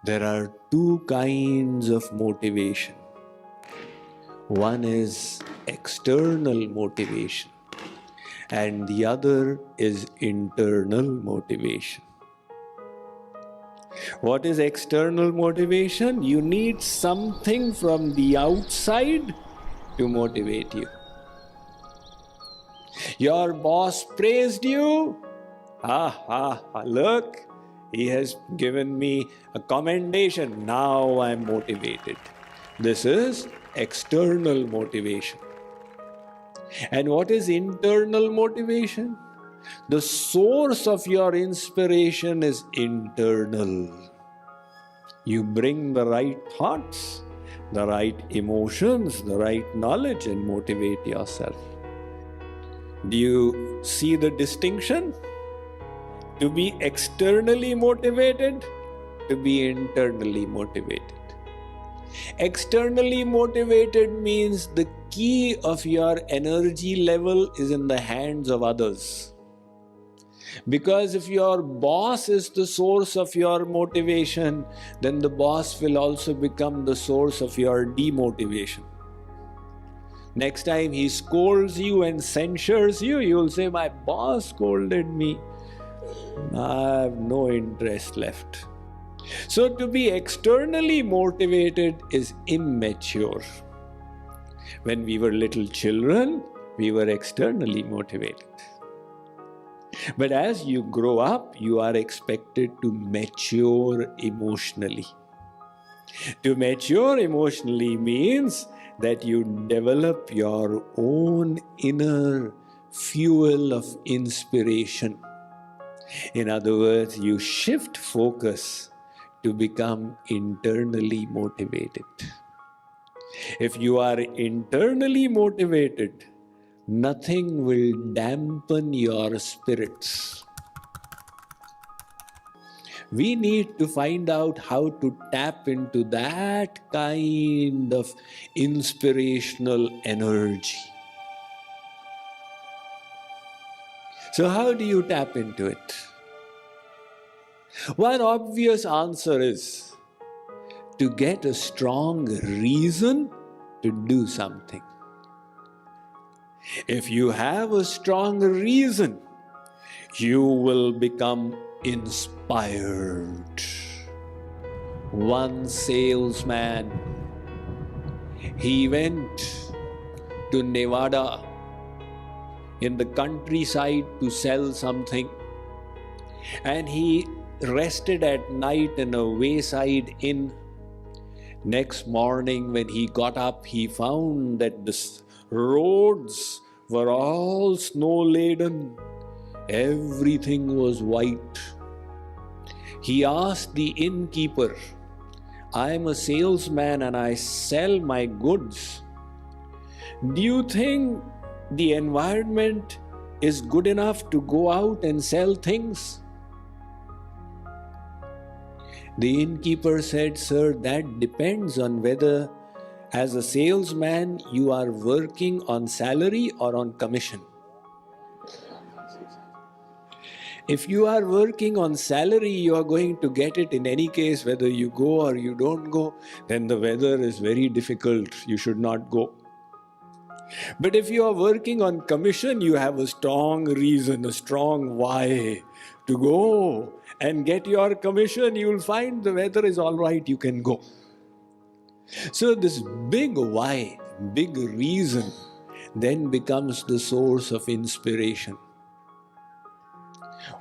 There are two kinds of motivation. One is external motivation, and the other is internal motivation. What is external motivation? You need something from the outside to motivate you. Your boss praised you. Look, he has given me a commendation. Now I'm motivated. This is external motivation. And what is internal motivation? The source of your inspiration is internal. You bring the right thoughts, the right emotions, the right knowledge, and motivate yourself. Do you see the distinction? To be externally motivated, to be internally motivated. Externally motivated means the key of your energy level is in the hands of others. Because if your boss is the source of your motivation, then the boss will also become the source of your demotivation. Next time he scolds you and censures you, you will say, my boss scolded me. I have no interest left. So to be externally motivated is immature. When we were little children, we were externally motivated. But as you grow up, you are expected to mature emotionally. To mature emotionally means that you develop your own inner fuel of inspiration. In other words, you shift focus to become internally motivated. If you are internally motivated, nothing will dampen your spirits. We need to find out how to tap into that kind of inspirational energy. So how do you tap into it? One obvious answer is to get a strong reason to do something. If you have a strong reason, you will become inspired. One salesman, he went to Nevada in the countryside to sell something, and he rested at night in a wayside inn. Next morning when he got up, he found that the roads were all snow-laden. Everything was white. He asked the innkeeper, I am a salesman and I sell my goods. Do you think the environment is good enough to go out and sell things? The innkeeper said, Sir, that depends on whether as a salesman you are working on salary or on commission. If you are working on salary, you are going to get it in any case, whether you go or you don't go. Then the weather is very difficult. You should not go. But if you are working on commission, you have a strong reason, a strong why to go and get your commission. You will find the weather is all right, you can go. So this big why, big reason, then becomes the source of inspiration.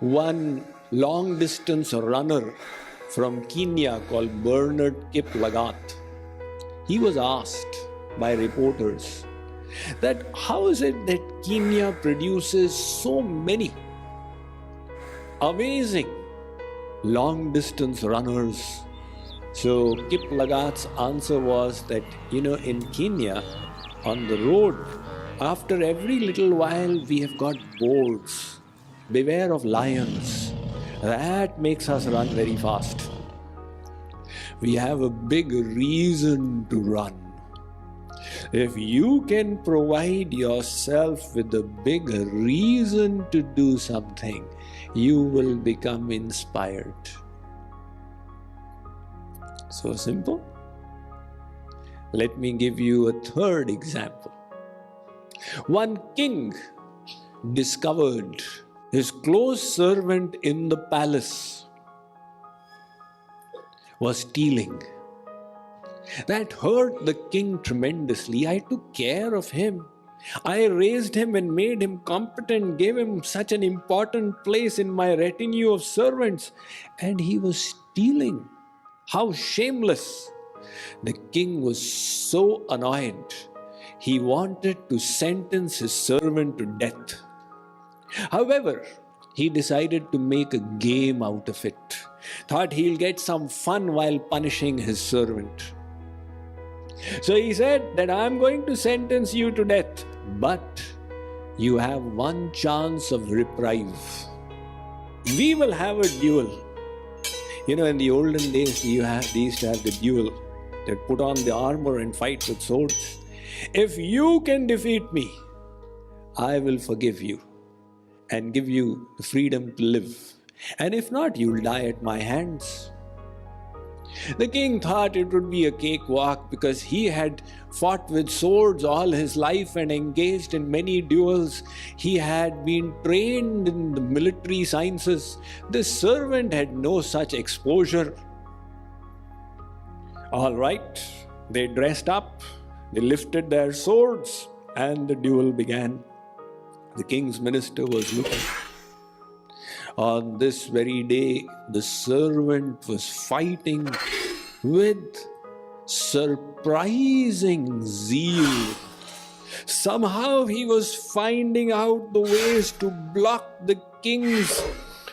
One long-distance runner from Kenya called Bernard Kiplagat, he was asked by reporters that how is it that Kenya produces so many amazing long-distance runners? So Kiplagat's answer was that, in Kenya, on the road, after every little while we have got boards. Beware of lions. That makes us run very fast. We have a big reason to run. If you can provide yourself with a big reason to do something, you will become inspired. So simple. Let me give you a third example. One king discovered his close servant in the palace was stealing. That hurt the king tremendously. I took care of him. I raised him and made him competent, gave him such an important place in my retinue of servants, and he was stealing. How shameless! The king was so annoyed. He wanted to sentence his servant to death. However, he decided to make a game out of it. Thought he'll get some fun while punishing his servant. So he said that I'm going to sentence you to death, but you have one chance of reprieve. We will have a duel. In the olden days, they used to have the duel. They'd put on the armor and fight with swords. If you can defeat me, I will forgive you and give you the freedom to live. And if not, you'll die at my hands. The king thought it would be a cakewalk because he had fought with swords all his life and engaged in many duels. He had been trained in the military sciences. The servant had no such exposure. All right, they dressed up, they lifted their swords, and the duel began. The king's minister was looking. On this very day, the servant was fighting with surprising zeal. Somehow he was finding out the ways to block the king's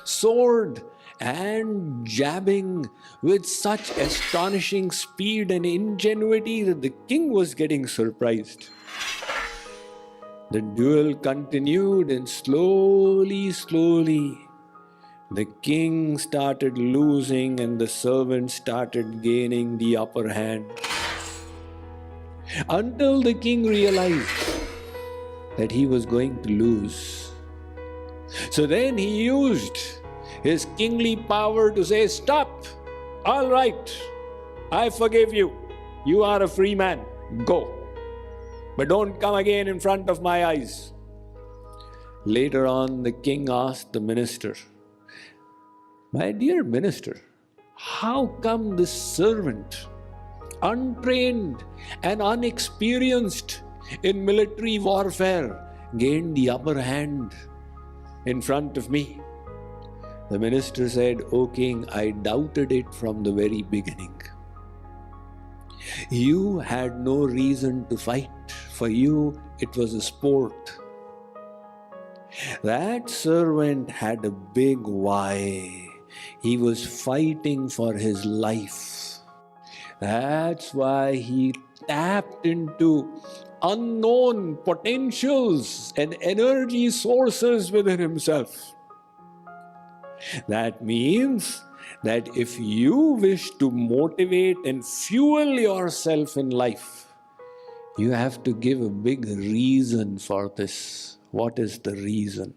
sword and jabbing with such astonishing speed and ingenuity that the king was getting surprised. The duel continued, and slowly, the king started losing and the servant started gaining the upper hand. Until the king realized that he was going to lose. So then he used his kingly power to say, "Stop! All right, I forgive you. You are a free man. Go. But don't come again in front of my eyes." Later on, the king asked the minister, "My dear minister, how come this servant, untrained and unexperienced in military warfare, gained the upper hand in front of me?" The minister said, "O king, I doubted it from the very beginning. You had no reason to fight. For you, it was a sport. That servant had a big why. He was fighting for his life. That's why he tapped into unknown potentials and energy sources within himself. That means that if you wish to motivate and fuel yourself in life, you have to give a big reason for this. What is the reason?